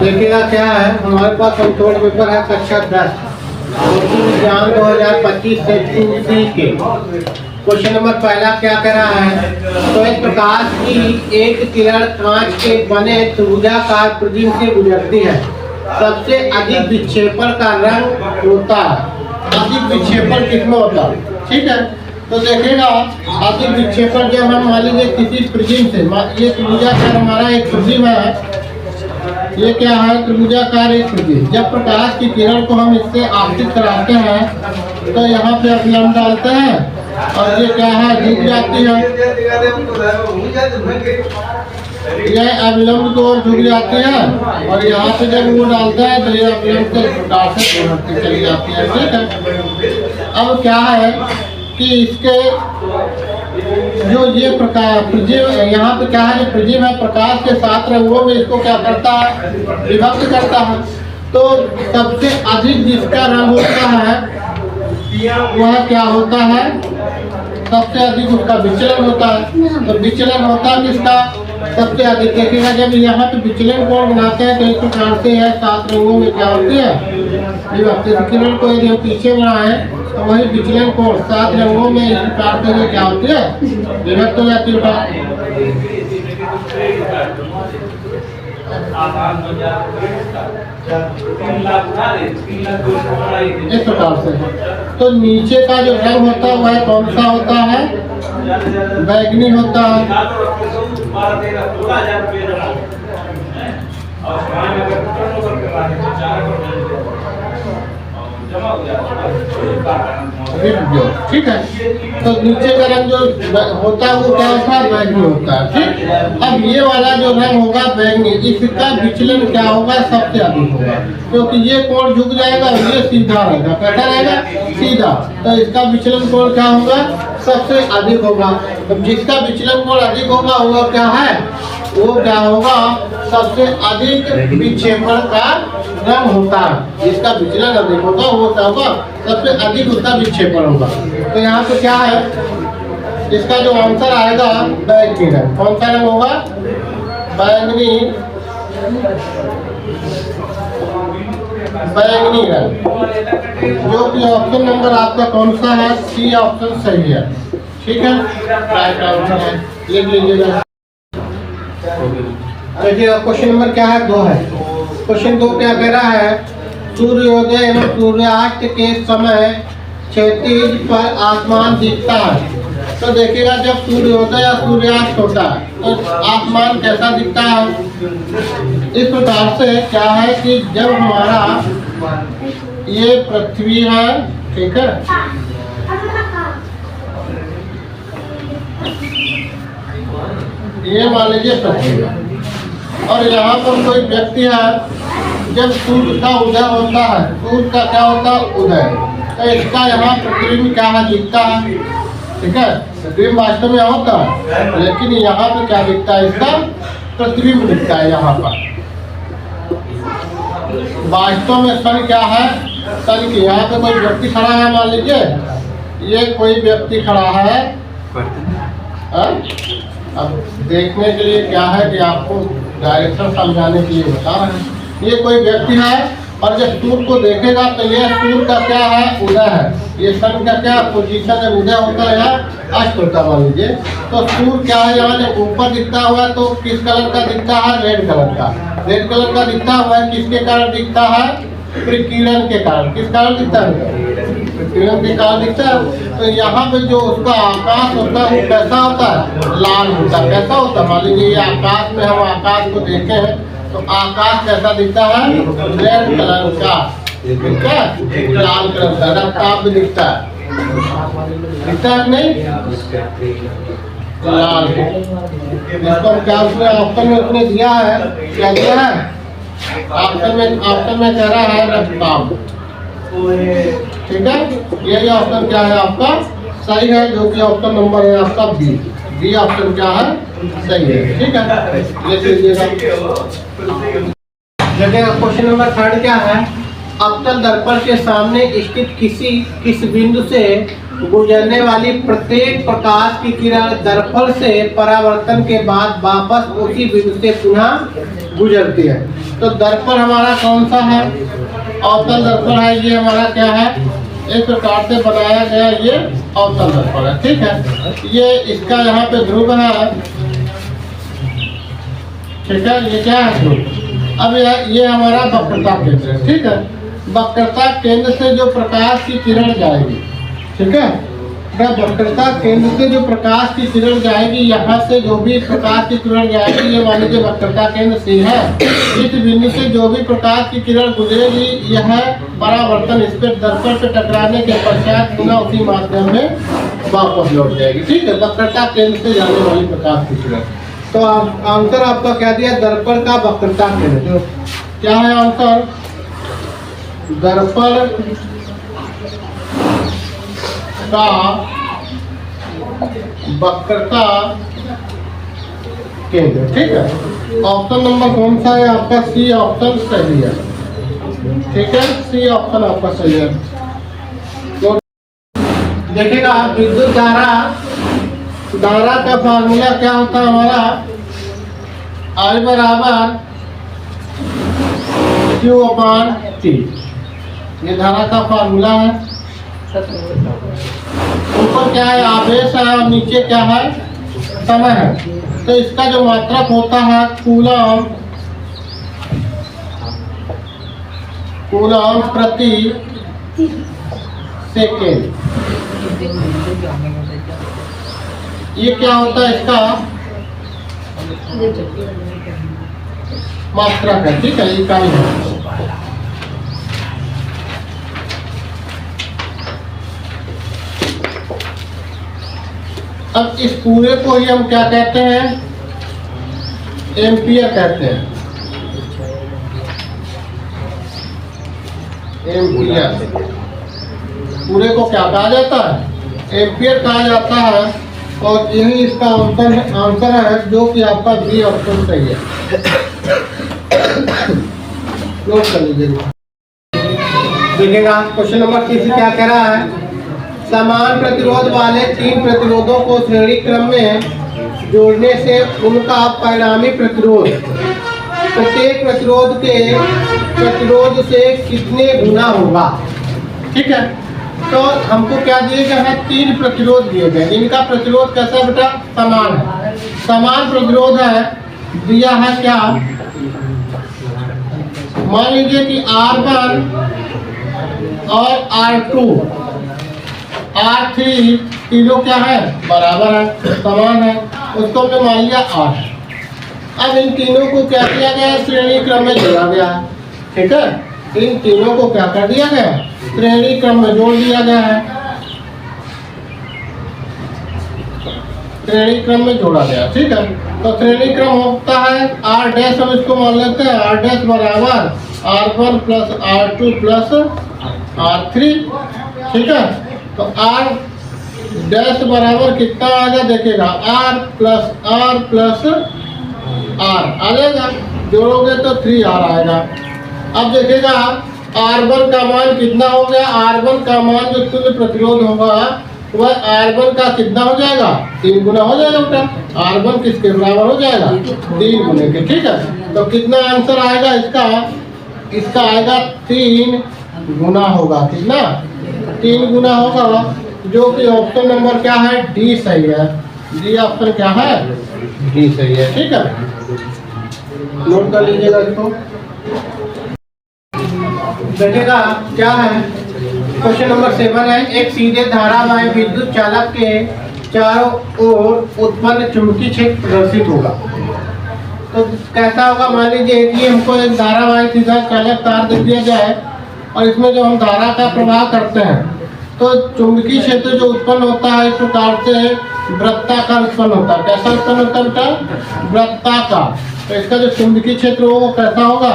देखिएगा क्या है, हमारे पास कंट्रोल पेपर है कक्षा 10 विज्ञान 2025 से 2C के। क्वेश्चन नंबर पहला क्या कह रहा है, तो एक प्रकाश की एक किरण कांच के बने त्रिभुजाकार प्रिज्म से गुजरती है, सबसे अधिक विक्षेपण का रंग होता है। अधिक विक्षेपण किसमें होता है? ठीक है, तो देखिएगा अधिक विक्षेपण जब हम मान लीजिए किसी प्रिज्म से, ये त्रिभुजाकार हमारा एक प्रिज्म है, ये क्या है त्रिभुजाकार एक प्रिज्म। जब प्रकाश की किरण को हम इससे आपतित कराते हैं तो यहाँ पे अभिलंब डालते हैं और ये क्या है झुक जाती है, यह अभिलंब को झुक जाती है और यहाँ पे जब वो डालता है तो ये अभिलंब से प्रकाश से बढ़ती चली जाती है। ठीक है, अब क्या है कि इसके जो ये प्रकाश प्रिज्म यहाँ पे क्या है, प्रिज्म है प्रकाश के 7 रंगों में इसको क्या करता है, विभक्त करता है। तो सबसे अधिक जिसका रंग होता है वह क्या होता है, सबसे अधिक उसका विचलन होता है। तो विचलन होता है किसका, सबसे अधिक। देखिएगा जब यहाँ पे विचलन कोण बनाते हैं तो इस प्रकार से है 7 रंगों में क्या होती है विभक्त। विचलन को यदि हम पीछे बनाए तो वही विचलन कोण 7 रंगों में इस प्रकार से क्या होती है विभक्त हो जाती है। इस प्रकार से तो नीचे का जो रंग होता है वह कौन सा होता है, बैगनी होता है। ठीक है, तो नीचे का रंग जो होता है वो क्या होता है, बैगनी होता है। ठीक, अब ये वाला जो रंग होगा बैगनी, इसका विचलन क्या होगा, सबसे अधिक होगा, क्योंकि ये कोण झुक जाएगा और ये सीधा रहेगा। कैसा रहेगा, सीधा। तो इसका विचलन कोण क्या होगा, सबसे अधिक होगा। तो जिसका विचलन कोण अधिक होगा वो क्या है, वो क्या होगा, सबसे अधिक विक्षेपण का रंग होता है। जिसका विचलन अधिक होगा वो क्या होगा, सबसे अधिक उसका विक्षेपण होगा। तो यहाँ पे क्या है, इसका जो आंसर आएगा बैगनी रंग। कौन सा रंग होगा, बैगनी रंग, जो कि ऑप्शन नंबर आपका कौन सा है, सी ऑप्शन सही है। ठीक है, राइट आंसर है, लिख लीजिएगा। देखिए क्वेश्चन नंबर क्या है, 2 है। क्वेश्चन 2 क्या कह रहा है, सूर्योदय एवं सूर्यास्त के समय क्षैतिज पर आसमान दिखता है। तो देखिएगा जब सूर्योदय या सूर्यास्त होता है तो आसमान कैसा दिखता है, इस प्रकार से क्या है कि जब हमारा ये पृथ्वी है, ठीक है, ये मान लीजिए पृथ्वी और यहाँ पर कोई व्यक्ति है, जब सूर्य का उदय होता है, सूर्य का क्या होता है, उदय, तो इसका यहाँ प्रतिबिंब क्या है, दिखता है। ठीक है, प्रतिबिंब वास्तव में होता है लेकिन यहाँ पे क्या दिखता है, इसका प्रतिबिंब दिखता है। यहाँ पर वास्तव में सन क्या है, सन की यहाँ पे कोई व्यक्ति खड़ा है, मान लीजिए ये कोई व्यक्ति खड़ा है। अब देखने के लिए क्या है कि आपको डायरेक्शन समझाने के लिए बता रहे हैं। ये कोई व्यक्ति है और जब सूर्य को देखेगा तो ये सूर्य का क्या है, उदय है। ये सन का क्या पोजीशन है, उदय होता है या अस्त होता है, मान लीजिए। तो सूर्य क्या है, यहाँ जब ऊपर दिखता हुआ तो किस कलर का दिखता है, रेड कलर का। रेड कलर का दिखता हुआ है, किसके कारण दिखता है, प्रकीर्णन के कारण। किस कारण दिखता है, प्रकीर्णन के कारण दिखता है। तो यहाँ पे जो उसका आकाश होता है वो कैसा होता है, लाल होता है। कैसा होता है, मान लीजिए ये आकाश में हम आकाश को देखे हैं तो आकाश कैसा दिखता है, रेड कलर का, ठीक है, लाल कलर का। रफ्तार भी दिखता है, दिखता है नहीं, लाल। इसको क्या उसने ऑप्शन में उसने दिया है, क्या दिया है, ऑप्शन में कह रहा है रफ्तार। ठीक है, यही ऑप्शन क्या है आपका सही है, जो कि ऑप्शन नंबर है आपका बी ऑप्शन क्या है, सही है। ठीक है, ये लीजिएगा। देखिएगा क्वेश्चन नंबर 3 क्या है, अवतल दर्पण के सामने स्थित किस बिंदु से गुजरने वाली प्रत्येक प्रकाश की किरण दर्पण से परावर्तन के बाद वापस उसी बिंदु से पुनः गुजरती है। तो दर्पण हमारा कौन सा है? अवतल दर्पण है। ये हमारा क्या है? इस प्रकार से बनाया गया ये अवतल दर्पण है। ठीक है, ये इसका यहाँ पे ध्रुव है। ठीक है, ये क्या है? ध्रुव। अब ये हमारा वक्रता केंद्र है। ठीक है, वक्रता केंद्र से जो प्रकाश की किरण जाएगी, ठीक है, वक्रता केंद्र से जो प्रकाश की किरण जाएगी, यहाँ से जो भी प्रकाश की किरण जाएगी, ये मान लीजिए वक्रता केंद्र C है। इस बिंदु से जो भी प्रकाश की किरण गुजरेगी, यह परावर्तन इस पे दर्पण पे टकराने के पश्चात पुनः उसी माध्यम में वापस लौट जाएगी। ठीक है, वक्रता केंद्र से जाने वाली प्रकाश की किरण। तो आंसर आपका क्या दिया? दर्पण का वक्रता केंद्र। क्या है आंसर? दर्पण का वक्रता केंद्र। ठीक है, ऑप्शन नंबर कौन सा है आपका? सी ऑप्शन सही है। ठीक है, सी ऑप्शन आपका सही है। तो देखिएगा, विद्युत धारा का फार्मूला क्या होता है हमारा? I बराबर Q/T। ये धारा का फार्मूला है। ऊपर क्या है? आवेश है, और नीचे क्या है? समय है। तो इसका जो मात्रक होता है कूलम प्रति सेकेंड। ये क्या होता है? इसका मात्रक है। ठीक है, इकाई है। अब इस पूरे को ही हम क्या कहते हैं? एम्पियर कहते हैं। एम्पियर पूरे को क्या कहा जाता है? एम्पियर कहा जाता है। और यही इसका आंसर है, जो कि आपका बी ऑप्शन सही है। नोट कर लीजिएगा। देखिएगा, क्वेश्चन नंबर 3 क्या कह रहा है? समान प्रतिरोध वाले 3 प्रतिरोधों को श्रेणी क्रम में जोड़ने से उनका परिणामी प्रतिरोध प्रत्येक प्रतिरोध से कितने गुना होगा? ठीक है, तो हमको क्या दिए गए हैं? 3 प्रतिरोध दिए गए। इनका प्रतिरोध कैसा है बेटा? समान है। समान प्रतिरोध है, दिया है क्या? मान लीजिए कि R1 और R2 R3 तीनों क्या है? बराबर है, समान है। उसको हमने मान लिया 8। अब इन तीनों को क्या किया गया? श्रेणी क्रम में जोड़ा गया है। ठीक है, इन तीनों को क्या कर दिया गया? श्रेणी क्रम में जोड़ दिया गया है। श्रेणी क्रम में जोड़ा गया। ठीक है, तो श्रेणी क्रम होता है R डैश। हम इसको मान लेते हैं R डैश बराबर R1 plus R2 plus R3। ठीक है, तो R डैश बराबर कितना आएगा? देखिएगा, R प्लस R आ जाएगा। जोड़ोगे तो 3R आएगा। अब देखिएगा, R1 का मान कितना हो गया? R1 का मान जो तुल्य प्रतिरोध होगा वह R1 का कितना हो जाएगा? 3 गुना हो जाएगा बेटा। R1 किसके बराबर हो जाएगा? 3 गुने के। ठीक है, तो कितना आंसर आएगा इसका? इसका आएगा 3 गुना होगा। कितना? 3 गुना होगा, जो कि ऑप्शन नंबर क्या है? डी सही है। डी ऑप्शन क्या है? डी सही है। ठीक है, नोट कर लीजिएगा इसको। देखिएगा क्या है? क्वेश्चन नंबर 7 है। एक सीधे धारावाही विद्युत चालक के चारों ओर उत्पन्न चुंबकीय क्षेत्र प्रदर्शित होगा। तो कैसा होगा? मान लीजिए कि हमको एक धारावाही सीधा चालक तार दे दिया जाए, और इसमें जो हम धारा का प्रवाह करते हैं, तो चुंबकीय क्षेत्र जो उत्पन्न होता है इस प्रकार से वृत्ताकार उत्पन्न होता है। कैसा उत्पन्न होता है बेटा? वृत्ताकार। तो इसका जो चुंबकीय क्षेत्र हो वो कैसा होगा?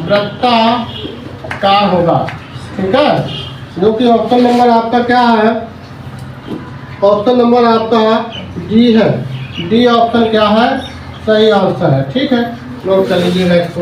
वृत्ताकार होगा। ठीक है, जो कि ऑप्शन नंबर आपका क्या है? ऑप्शन नंबर आपका डी है। डी ऑप्शन क्या है? सही आंसर है। ठीक है, नोट कर लीजिएगा इसको।